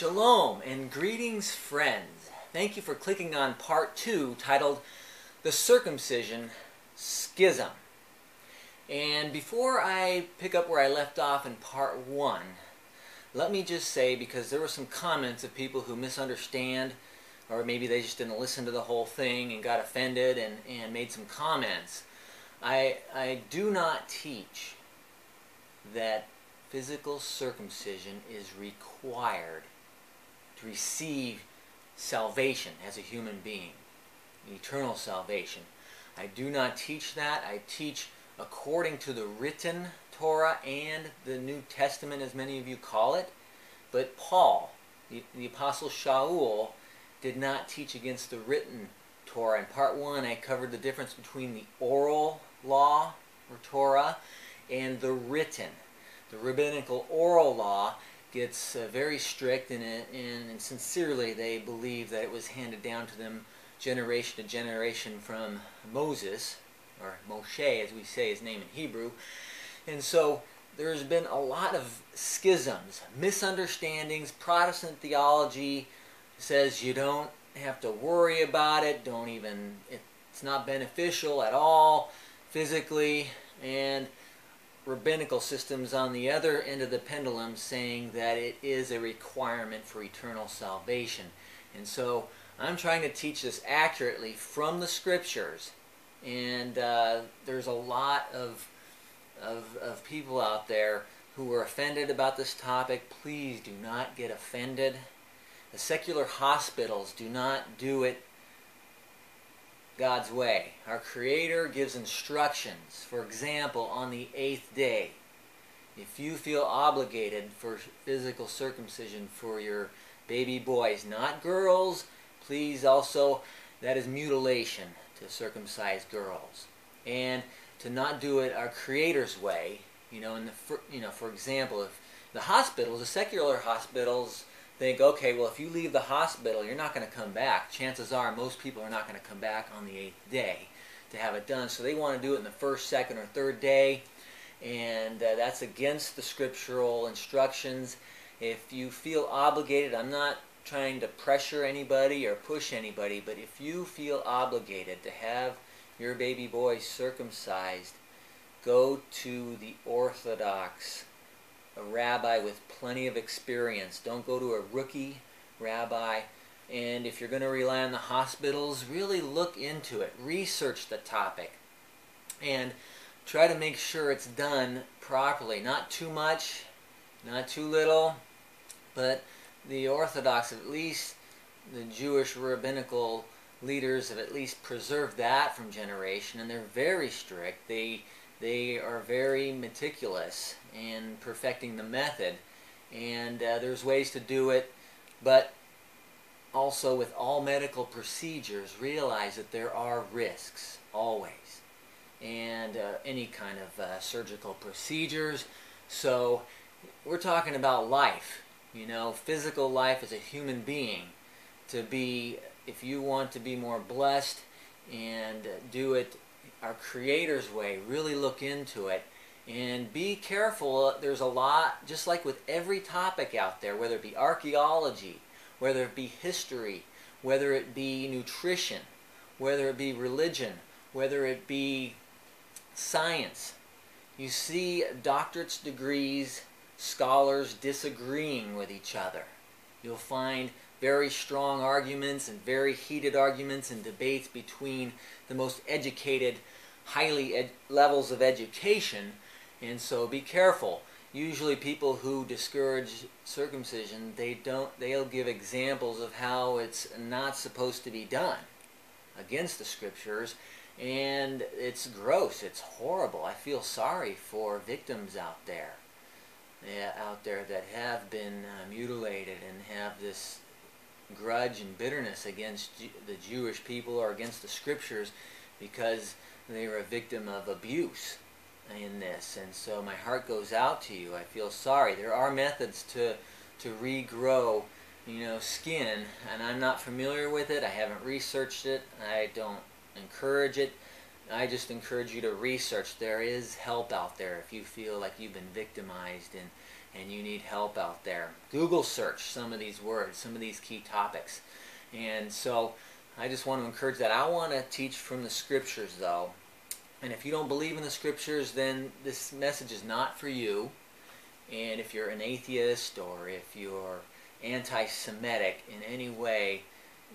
Shalom and greetings, friends. Thank you for clicking on part 2 titled The Circumcision, Schism. And before I pick up where I left off in part 1, let me just say, because there were some comments of people who misunderstand, or maybe they just didn't listen to the whole thing and got offended and made some comments. I do not teach that physical circumcision is required to receive salvation as a human being, eternal salvation. I do not teach that. I teach according to the written Torah and the New Testament, as many of you call it. But Paul, the Apostle Shaul, did not teach against the written Torah. In part 1, I covered the difference between the oral law, or Torah, and the written. The rabbinical oral law gets very strict, and sincerely they believe that it was handed down to them generation to generation from Moses, or Moshe as we say his name in Hebrew. And so there's been a lot of schisms, misunderstandings. Protestant theology says you don't have to worry about it, it's not beneficial at all physically, and rabbinical systems on the other end of the pendulum saying that it is a requirement for eternal salvation. And so I'm trying to teach this accurately from the scriptures, and there's a lot of people out there who are offended about this topic. Please do not get offended. The secular hospitals do not do it God's way. Our Creator gives instructions. For example, on the 8th day, if you feel obligated for physical circumcision for your baby boys, not girls, please also, that is mutilation to circumcise girls. And to not do it our Creator's way, for example, if the hospitals, the secular hospitals, think, okay, well, if you leave the hospital, you're not going to come back. Chances are most people are not going to come back on the 8th day to have it done. So they want to do it in the 1st, 2nd, or 3rd day, and that's against the scriptural instructions. If you feel obligated, I'm not trying to pressure anybody or push anybody, but if you feel obligated to have your baby boy circumcised, go to the Orthodox, a rabbi with plenty of experience. Don't go to a rookie rabbi. And if you're going to rely on the hospitals, really look into it. Research the topic. And try to make sure it's done properly. Not too much, not too little. But the Orthodox, at least the Jewish rabbinical leaders, have at least preserved that from generation. And they're very strict. They are very meticulous in perfecting the method, and there's ways to do it, but also with all medical procedures, realize that there are risks, always, and any kind of surgical procedures. So we're talking about life, physical life as a human being. If you want to be more blessed and do it our Creator's way, really look into it and be careful. There's a lot, just like with every topic out there, whether it be archaeology, whether it be history, whether it be nutrition, whether it be religion, whether it be science. You see doctorate's degrees, scholars disagreeing with each other. You'll find very strong arguments and very heated arguments and debates between the most educated, levels of education, and so be careful. Usually people who discourage circumcision, they'll give examples of how it's not supposed to be done against the scriptures, and it's gross, it's horrible. I feel sorry for victims out there that have been mutilated and have this grudge and bitterness against the Jewish people or against the scriptures because they were a victim of abuse in this. And so my heart goes out to you. I feel sorry. There are methods to regrow skin, and I'm not familiar with it. I haven't researched it. I don't encourage it. I just encourage you to research. There is help out there if you feel like you've been victimized and you need help out there. Google search some of these words, some of these key topics. And so I just want to encourage that. I want to teach from the Scriptures, though. And if you don't believe in the Scriptures, then this message is not for you. And if you're an atheist or if you're anti-Semitic in any way,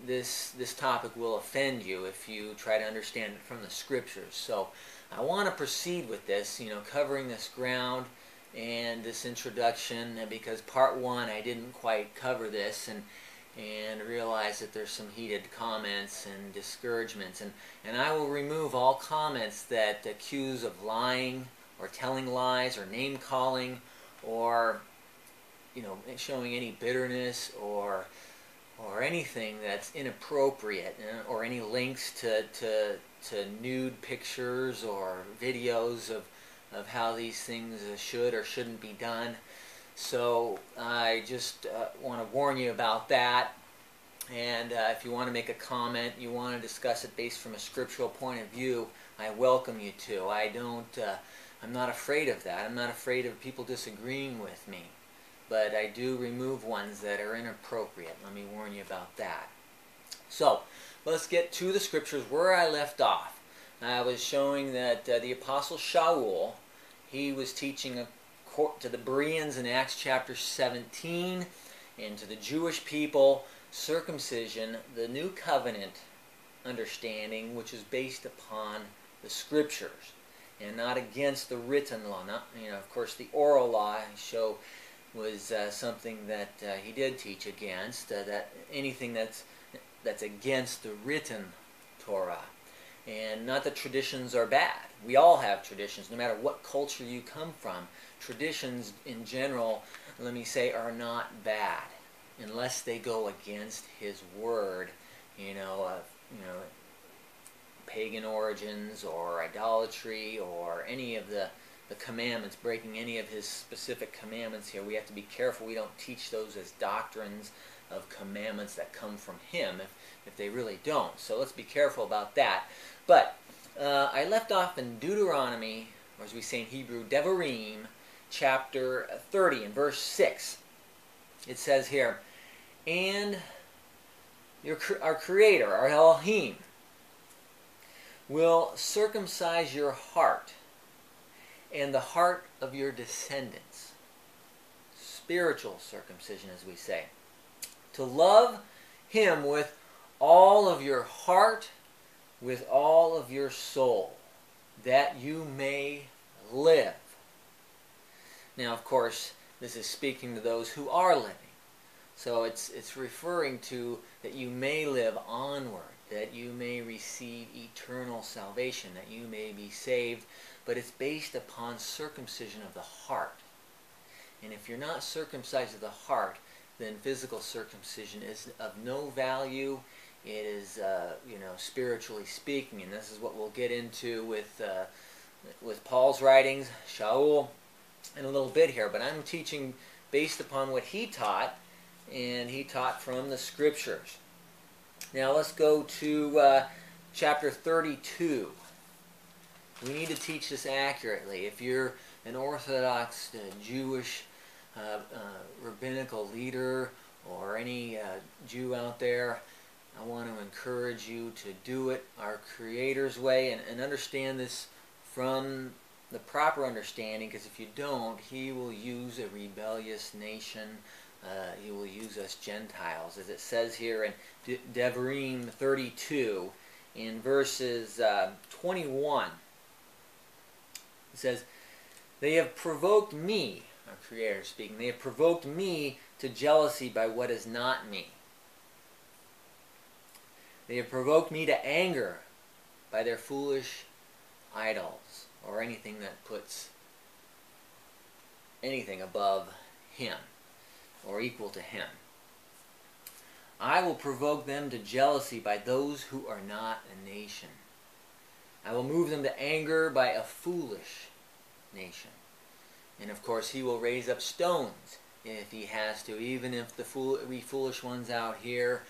this topic will offend you if you try to understand it from the Scriptures. So I want to proceed with this, covering this ground and this introduction, because part one I didn't quite cover this and realize that there's some heated comments and discouragements, and I will remove all comments that accuse of lying or telling lies or name calling or showing any bitterness or anything that's inappropriate, or any links to nude pictures or videos of how these things should or shouldn't be done. So I just want to warn you about that. And if you want to make a comment, you want to discuss it based from a scriptural point of view, I welcome you to. I'm not afraid of that. I'm not afraid of people disagreeing with me. But I do remove ones that are inappropriate. Let me warn you about that. So let's get to the Scriptures where I left off. I was showing that the Apostle Shaul, he was teaching to the Bereans in Acts chapter 17, and to the Jewish people, circumcision, the new covenant understanding, which is based upon the Scriptures and not against the written law. Not, of course, the oral law was something that he did teach against, that anything that's against the written Torah. And not that traditions are bad. We all have traditions, no matter what culture you come from. Traditions in general, let me say, are not bad, unless they go against His Word, pagan origins or idolatry or any of the commandments, breaking any of His specific commandments here. We have to be careful we don't teach those as doctrines of commandments that come from Him, if they really don't. So let's be careful about that. But I left off in Deuteronomy, or as we say in Hebrew, Devarim, chapter 30, in verse 6. It says here, "And our Creator, our Elohim, will circumcise your heart and the heart of your descendants." Spiritual circumcision, as we say. "To love Him with all of your heart, with all of your soul, that you may live." Now, of course, this is speaking to those who are living. So it's referring to that you may live onward, that you may receive eternal salvation, that you may be saved. But it's based upon circumcision of the heart. And if you're not circumcised of the heart, then physical circumcision is of no value. It is, spiritually speaking, and this is what we'll get into with Paul's writings, Shaul, in a little bit here. But I'm teaching based upon what he taught, and he taught from the Scriptures. Now let's go to chapter 32. We need to teach this accurately. If you're an Orthodox Jewish rabbinical leader or any Jew out there, I want to encourage you to do it our Creator's way and understand this from the proper understanding, because if you don't, He will use a rebellious nation. He will use us Gentiles, as it says here in Devarim 32 in verses 21. It says, "They have provoked me," our Creator speaking, "they have provoked me to jealousy by what is not me. They have provoked me to anger by their foolish idols," or anything that puts anything above Him or equal to Him. "I will provoke them to jealousy by those who are not a nation. I will move them to anger by a foolish nation." And of course, He will raise up stones if He has to, even if we foolish ones out here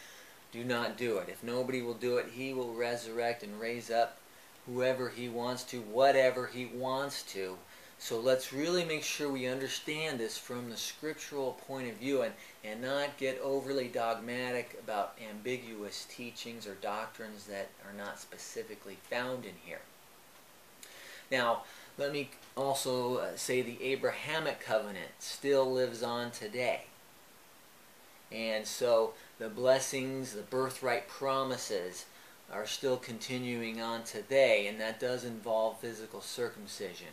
do not do it. If nobody will do it, He will resurrect and raise up whoever He wants to, whatever He wants to, So let's really make sure we understand this from the scriptural point of view and not get overly dogmatic about ambiguous teachings or doctrines that are not specifically found in here. Now, let me also say the Abrahamic covenant still lives on today. And so the blessings, the birthright promises are still continuing on today, and that does involve physical circumcision.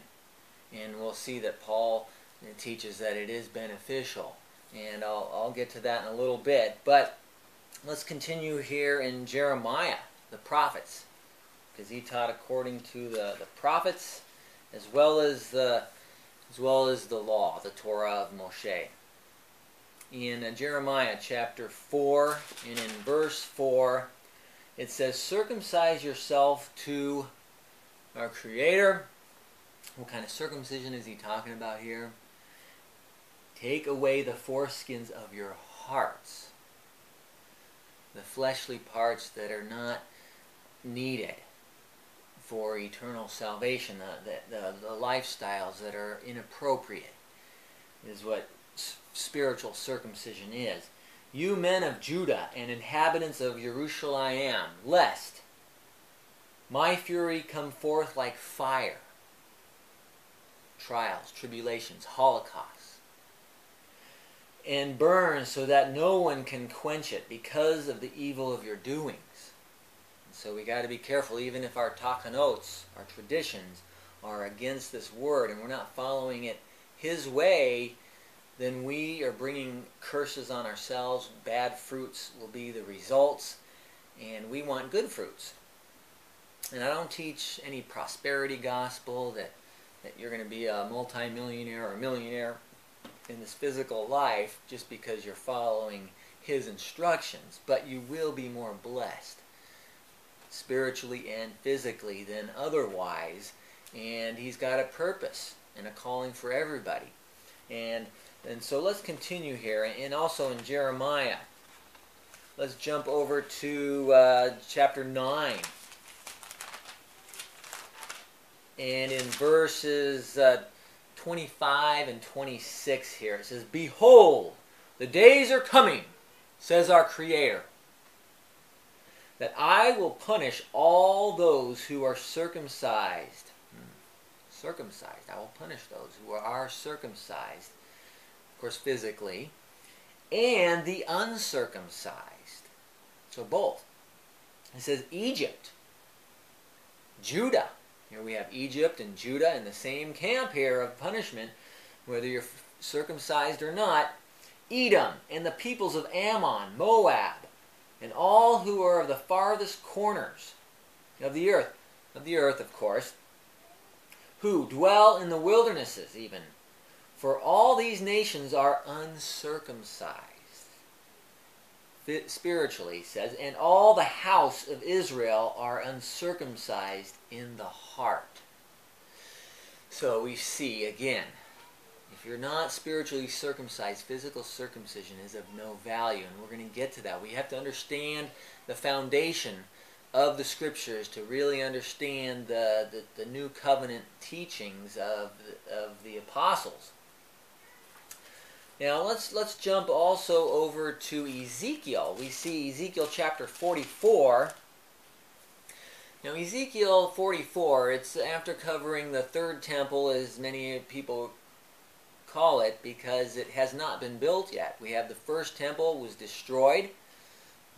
And we'll see that Paul teaches that it is beneficial. And I'll get to that in a little bit. But let's continue here in Jeremiah, the prophets, because he taught according to the prophets as well as the law, the Torah of Moshe. In Jeremiah chapter 4, and in verse 4, it says, "Circumcise yourself to our Creator." What kind of circumcision is he talking about here? "Take away the foreskins of your hearts," the fleshly parts that are not needed for eternal salvation, the lifestyles that are inappropriate, is what spiritual circumcision is. "You men of Judah and inhabitants of Jerusalem, lest my fury come forth like fire," trials, tribulations, holocausts, "and burn so that no one can quench it because of the evil of your doings." And so we got to be careful, even if our tachanotes, our traditions, are against this word and we're not following it his way, then we are bringing curses on ourselves. Bad fruits will be the results, and we want good fruits. And I don't teach any prosperity gospel that you're going to be a multimillionaire or a millionaire in this physical life just because you're following his instructions, but you will be more blessed spiritually and physically than otherwise, and he's got a purpose and a calling for everybody. And so let's continue here, and also in Jeremiah, let's jump over to chapter 9. And in verses 25 and 26 here, it says, "Behold, the days are coming, says our Creator, that I will punish all those who are circumcised." Circumcised. I will punish those who are circumcised, of course physically, "and the uncircumcised." So both. It says Egypt, Judah. Here we have Egypt and Judah in the same camp here of punishment, whether you're circumcised or not. "Edom and the peoples of Ammon, Moab, and all who are of the farthest corners of the earth, of course, who dwell in the wildernesses even. For all these nations are uncircumcised." Spiritually, he says, "and all the house of Israel are uncircumcised in the heart." So we see, again, if you're not spiritually circumcised, physical circumcision is of no value, and we're going to get to that. We have to understand the foundation of the Scriptures to really understand the New Covenant teachings of the apostles. Now let's jump also over to Ezekiel. We see Ezekiel chapter 44. Now Ezekiel 44, it's after covering the third temple, as many people call it, because it has not been built yet. We have the first temple was destroyed.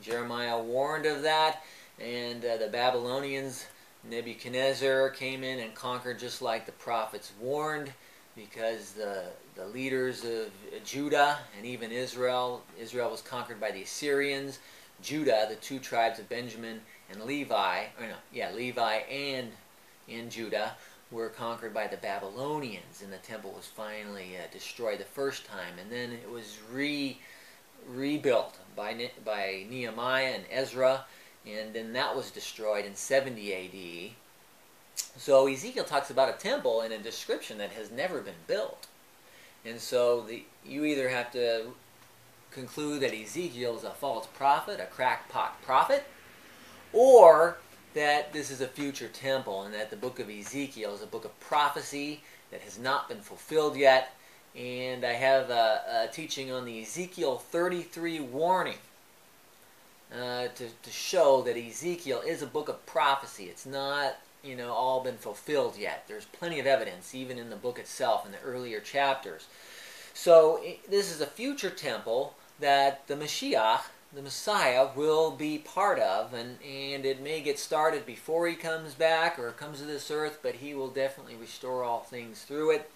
Jeremiah warned of that, and the Babylonians, Nebuchadnezzar, came in and conquered just like the prophets warned, because the leaders of Judah and even Israel was conquered by the Assyrians. Judah, the two tribes of Benjamin and Levi and Judah were conquered by the Babylonians, and the temple was finally destroyed the first time, and then it was rebuilt by Nehemiah and Ezra, and then that was destroyed in 70 A.D. So Ezekiel talks about a temple in a description that has never been built. And so you either have to conclude that Ezekiel is a false prophet, a crackpot prophet, or that this is a future temple and that the book of Ezekiel is a book of prophecy that has not been fulfilled yet. And I have a teaching on the Ezekiel 33 warning to show that Ezekiel is a book of prophecy. It's not, all been fulfilled yet. There's plenty of evidence, even in the book itself, in the earlier chapters. So this is a future temple that the Mashiach, the Messiah, will be part of, and it may get started before he comes back or comes to this earth, but he will definitely restore all things through it.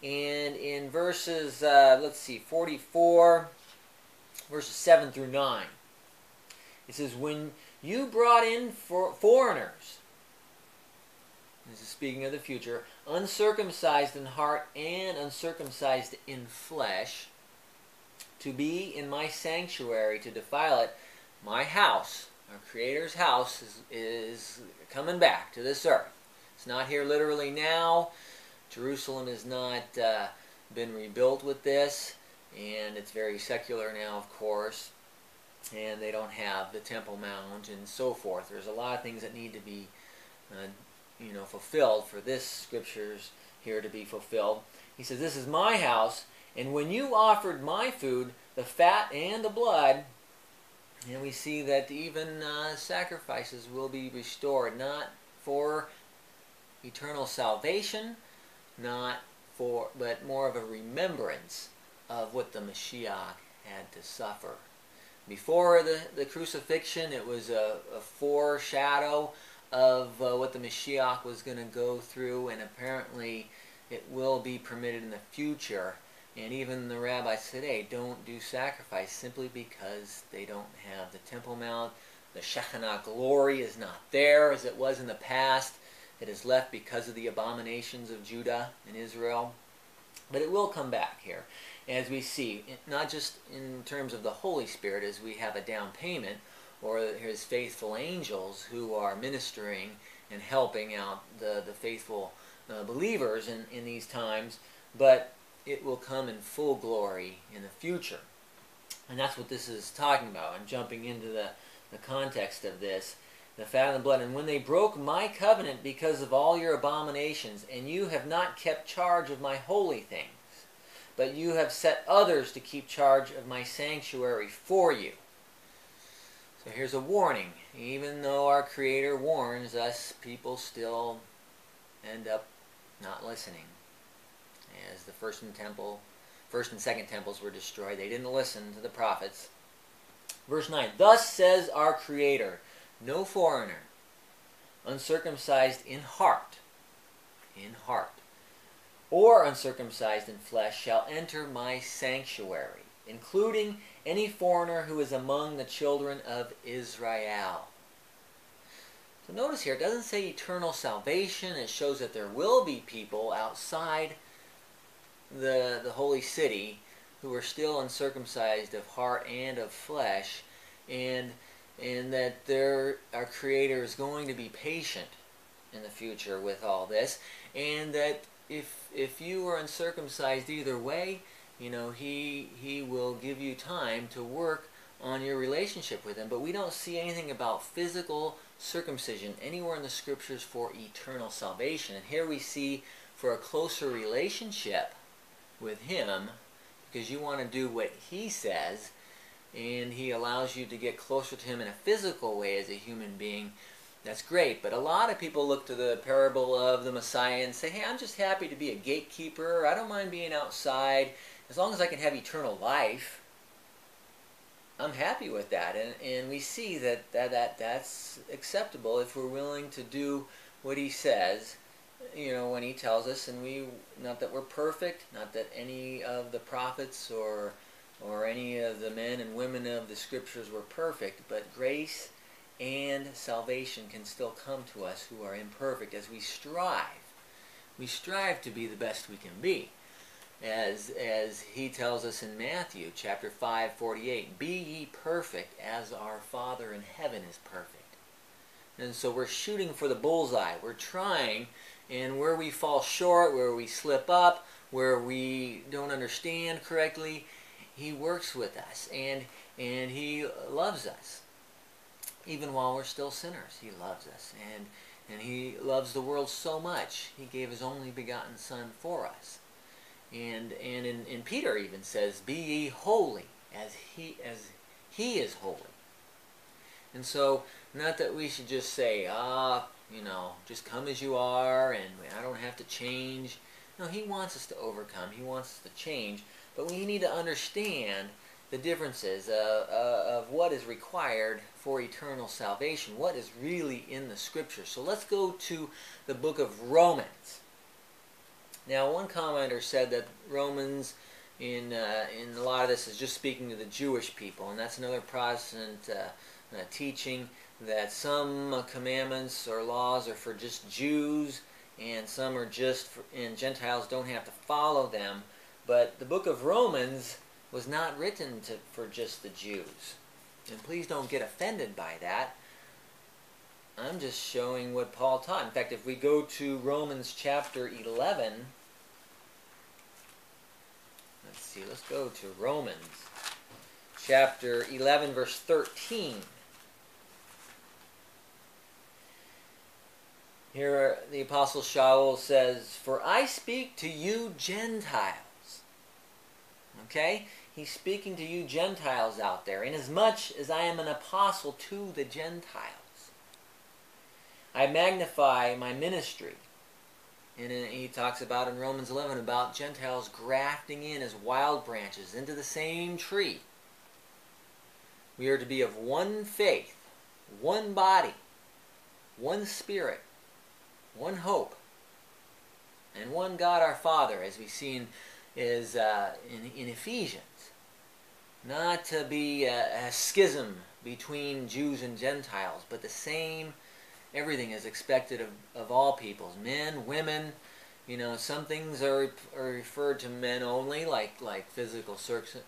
And in verses, 44, verses 7 through 9, it says, when you brought in foreigners, this is speaking of the future, uncircumcised in heart and uncircumcised in flesh, to be in my sanctuary, to defile it, my house, our Creator's house, is coming back to this earth. It's not here literally now. Jerusalem has not been rebuilt with this, and it's very secular now, of course, and they don't have the Temple Mount and so forth. There's a lot of things that need to be fulfilled for this scriptures here to be fulfilled. He says, this is my house, and when you offered my food, the fat and the blood, and we see that even sacrifices will be restored, not for eternal salvation, but more of a remembrance of what the Mashiach had to suffer. Before the crucifixion, it was a foreshadow of what the Mashiach was going to go through, and apparently it will be permitted in the future. And even the rabbis today don't do sacrifice simply because they don't have the Temple Mount. The Shekinah glory is not there as it was in the past. It is left because of the abominations of Judah and Israel. But it will come back here, as we see, not just in terms of the Holy Spirit, as we have a down payment, or his faithful angels who are ministering and helping out the faithful believers in these times, but it will come in full glory in the future. And that's what this is talking about. I'm jumping into the context of this. The fat and the blood. And when they broke my covenant because of all your abominations, and you have not kept charge of my holy things, but you have set others to keep charge of my sanctuary for you. So here's a warning. Even though our Creator warns us, people still end up not listening. As the first and second temples were destroyed, they didn't listen to the prophets. Verse 9, thus says our Creator, no foreigner, uncircumcised in heart, or uncircumcised in flesh shall enter my sanctuary, including any foreigner who is among the children of Israel. So notice here, it doesn't say eternal salvation. It shows that there will be people outside the holy city who are still uncircumcised of heart and of flesh, and that our Creator is going to be patient in the future with all this, and that if you are uncircumcised either way, He will give you time to work on your relationship with Him. But we don't see anything about physical circumcision anywhere in the Scriptures for eternal salvation. And here we see for a closer relationship with Him, because you want to do what He says, and He allows you to get closer to Him in a physical way as a human being, that's great. But a lot of people look to the parable of the Messiah and say, hey, I'm just happy to be a gatekeeper. I don't mind being outside. As long as I can have eternal life, I'm happy with that. And we see that's acceptable if we're willing to do what He says, when He tells us. And not that we're perfect, not that any of the prophets or any of the men and women of the Scriptures were perfect, but grace and salvation can still come to us who are imperfect as we strive. We strive to be the best we can be. As He tells us in Matthew chapter 5:48, be ye perfect as our Father in heaven is perfect. And so we're shooting for the bullseye. We're trying, and where we fall short, where we slip up, where we don't understand correctly, He works with us, and He loves us. Even while we're still sinners, He loves us. And he loves the world so much, he gave his only begotten Son for us. And in Peter even says, be ye holy as he is holy. And so, not that we should just say, you know, just come as you are and I don't have to change. No, he wants us to overcome. He wants us to change. But we need to understand the differences of what is required for eternal salvation, what is really in the Scripture. So let's go to the book of Romans. Now, one commenter said that Romans in a lot of this is just speaking to the Jewish people, and that's another Protestant teaching, that some commandments or laws are for just Jews and some are just for, and Gentiles don't have to follow them. But the book of Romans was not written for just the Jews. And please don't get offended by that. I'm just showing what Paul taught. In fact, if we go to Romans chapter 11, let's see, let's go to Romans chapter 11, verse 13. Here the Apostle Shaul says, for I speak to you Gentiles. Okay? He's speaking to you Gentiles out there, inasmuch as I am an apostle to the Gentiles. I magnify my ministry. And he talks about in Romans 11 about Gentiles grafting in as wild branches into the same tree. We are to be of one faith, one body, one spirit, one hope, and one God our Father, as we see in Ephesians. Not to be a schism between Jews and Gentiles, but the same, everything is expected of all peoples. Men, women, you know, some things are referred to men only, like physical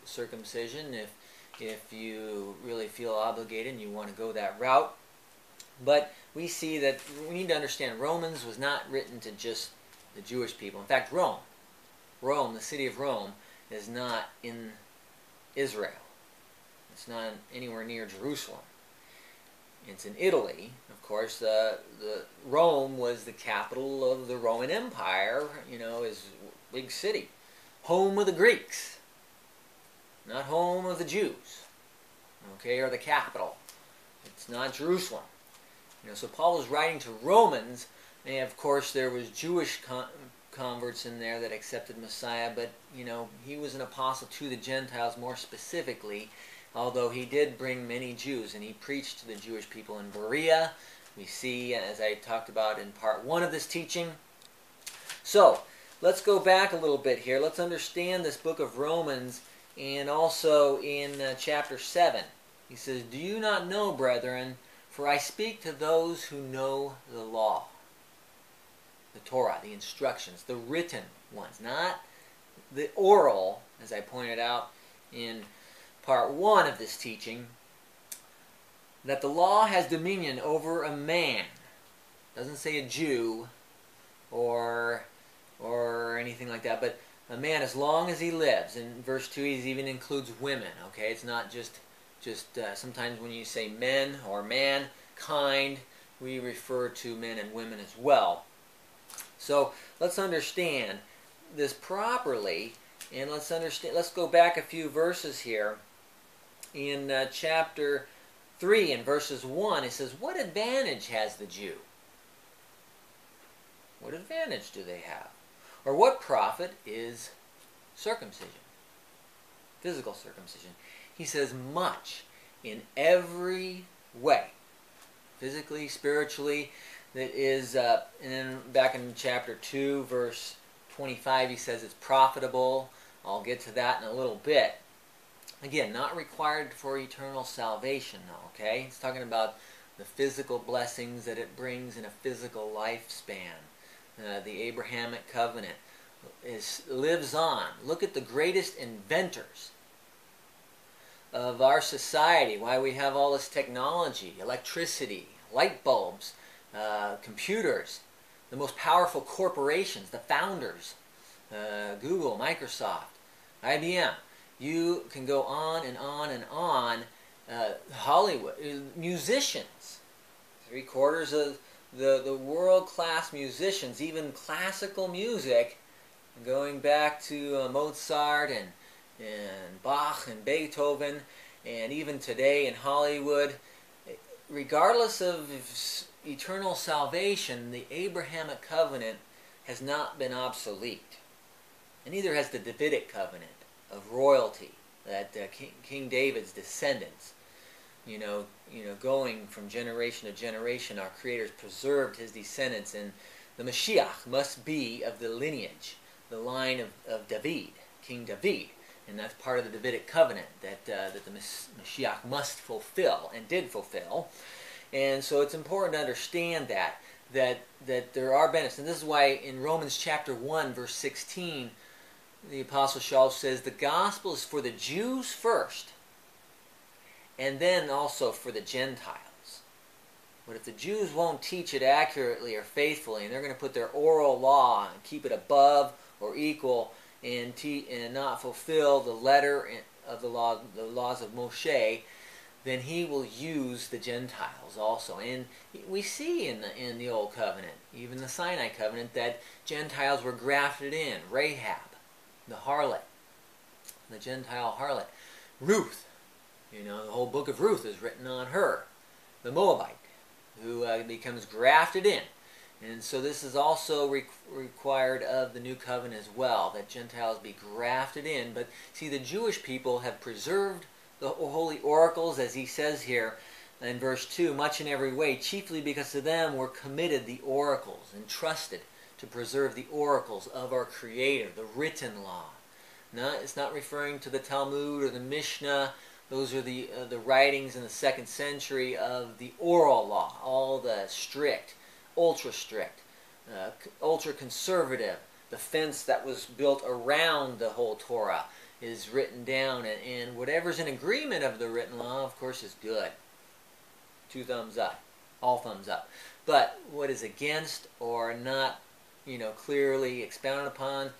circumcision, if you really feel obligated and you want to go that route. But we see that we need to understand Romans was not written to just the Jewish people. In fact, Rome, the city of Rome, is not in Israel. It's not anywhere near Jerusalem. It's in Italy. Of course, the Rome was the capital of the Roman Empire, you know, is a big city. Home of the Greeks. Not home of the Jews. Okay, or the capital. It's not Jerusalem. You know, so Paul was writing to Romans, and of course there was Jewish converts in there that accepted Messiah, but you know, he was an apostle to the Gentiles more specifically, although he did bring many Jews, and he preached to the Jewish people in Berea. We see, as I talked about in part 1 of this teaching. So, let's go back a little bit here. Let's understand this book of Romans, and also in chapter 7. He says, do you not know, brethren, for I speak to those who know the law. The Torah, the instructions, the written ones, not the oral, as I pointed out in part 1 of this teaching, that the law has dominion over a man. Doesn't say a Jew or anything like that, but a man as long as he lives. In verse 2, he even includes women. Okay, it's not just sometimes when you say men or mankind, we refer to men and women as well. So let's understand this properly, and let's go back a few verses here. In chapter 3, in verses 1, it says, what advantage has the Jew? What advantage do they have? Or what profit is circumcision? Physical circumcision. He says, much, in every way. Physically, spiritually. That is, and then back in chapter 2, verse 25, he says it's profitable. I'll get to that in a little bit. Again, not required for eternal salvation, okay? It's talking about the physical blessings that it brings in a physical lifespan. The Abrahamic covenant lives on. Look at the greatest inventors of our society, why we have all this technology, electricity, light bulbs, computers, the most powerful corporations, the founders, Google, Microsoft, IBM. You can go on and on and on. Hollywood, musicians, 3/4 the world-class musicians, even classical music, going back to Mozart and Bach and Beethoven, and even today in Hollywood, regardless of eternal salvation, the Abrahamic covenant has not been obsolete. And neither has the Davidic covenant of royalty, that King David's descendants, going from generation to generation, our Creator's preserved his descendants, and the Mashiach must be of the lineage, the line of David, King David. And that's part of the Davidic covenant that the Mashiach must fulfill, and did fulfill. And so it's important to understand that there are benefits. And this is why in Romans chapter 1, verse 16, the Apostle Shaul says, the gospel is for the Jews first, and then also for the Gentiles. But if the Jews won't teach it accurately or faithfully, and they're going to put their oral law and keep it above or equal, and not fulfill the letter of the laws of Moshe, then he will use the Gentiles also. And we see in the Old Covenant, even the Sinai Covenant, that Gentiles were grafted in. Rahab, the harlot, the Gentile harlot. Ruth, the whole book of Ruth is written on her, the Moabite, who becomes grafted in. And so this is also required of the New Covenant as well, that Gentiles be grafted in. But see, the Jewish people have preserved the holy oracles, as he says here in verse 2, much in every way, chiefly because to them were committed the oracles, entrusted to preserve the oracles of our Creator, the written law. It's not referring to the Talmud or the Mishnah. Those are the writings in the 2nd century of the oral law, all the strict, ultra-strict, ultra-conservative. The fence that was built around the whole Torah is written down, and whatever's in agreement of the written law, of course, is good. 2 thumbs up, all thumbs up. But what is against or not, clearly expounded upon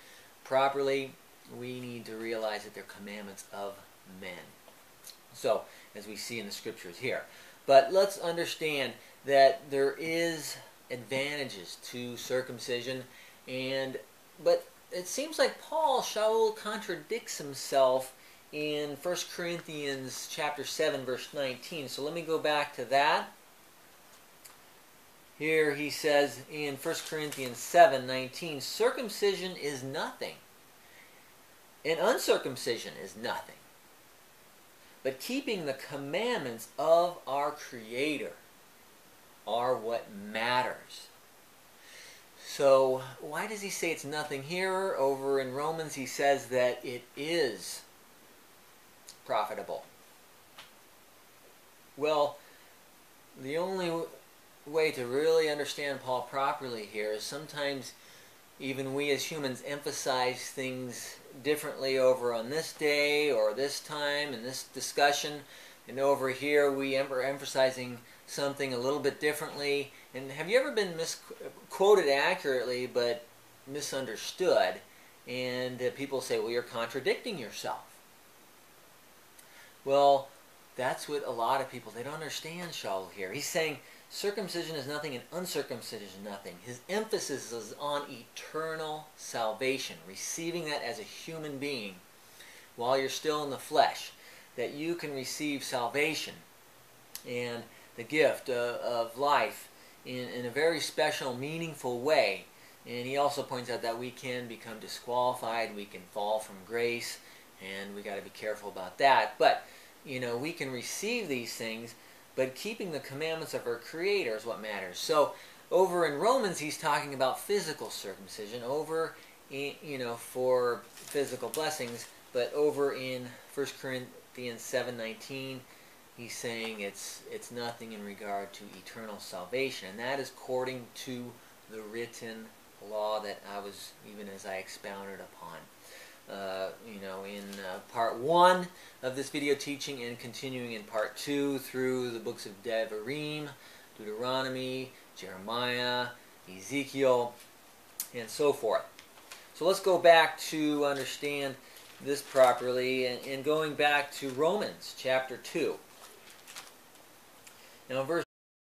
properly, we need to realize that they're commandments of men. So, as we see in the scriptures here. But let's understand that there is advantages to circumcision, but it seems like Shaul contradicts himself in 1 Corinthians chapter 7, verse 19. So let me go back to that. Here he says in 1 Corinthians 7:19, circumcision is nothing, and uncircumcision is nothing, but keeping the commandments of our Creator are what matters. So why does he say it's nothing here? Over in Romans he says that it is profitable. Well, the only way to really understand Paul properly here is sometimes even we as humans emphasize things differently over on this day or this time in this discussion, and over here we are emphasizing something a little bit differently. And have you ever been misquoted accurately but misunderstood, and people say, well, you're contradicting yourself? Well, that's what a lot of people, they don't understand Shaul here. He's saying circumcision is nothing and uncircumcision is nothing. His emphasis is on eternal salvation, receiving that as a human being while you're still in the flesh, that you can receive salvation and the gift of life in a very special, meaningful way. And he also points out that we can become disqualified, we can fall from grace, and we got to be careful about that. But, we can receive these things, but keeping the commandments of our Creator is what matters. So, over in Romans, he's talking about physical circumcision, for physical blessings, but over in 1 Corinthians 7:19, he's saying it's nothing in regard to eternal salvation, and that is according to the written law that I expounded upon. In part 1 of this video teaching, and continuing in part 2 through the books of Devarim, Deuteronomy, Jeremiah, Ezekiel, and so forth. So let's go back to understand this properly, and going back to Romans chapter 2. Now in verse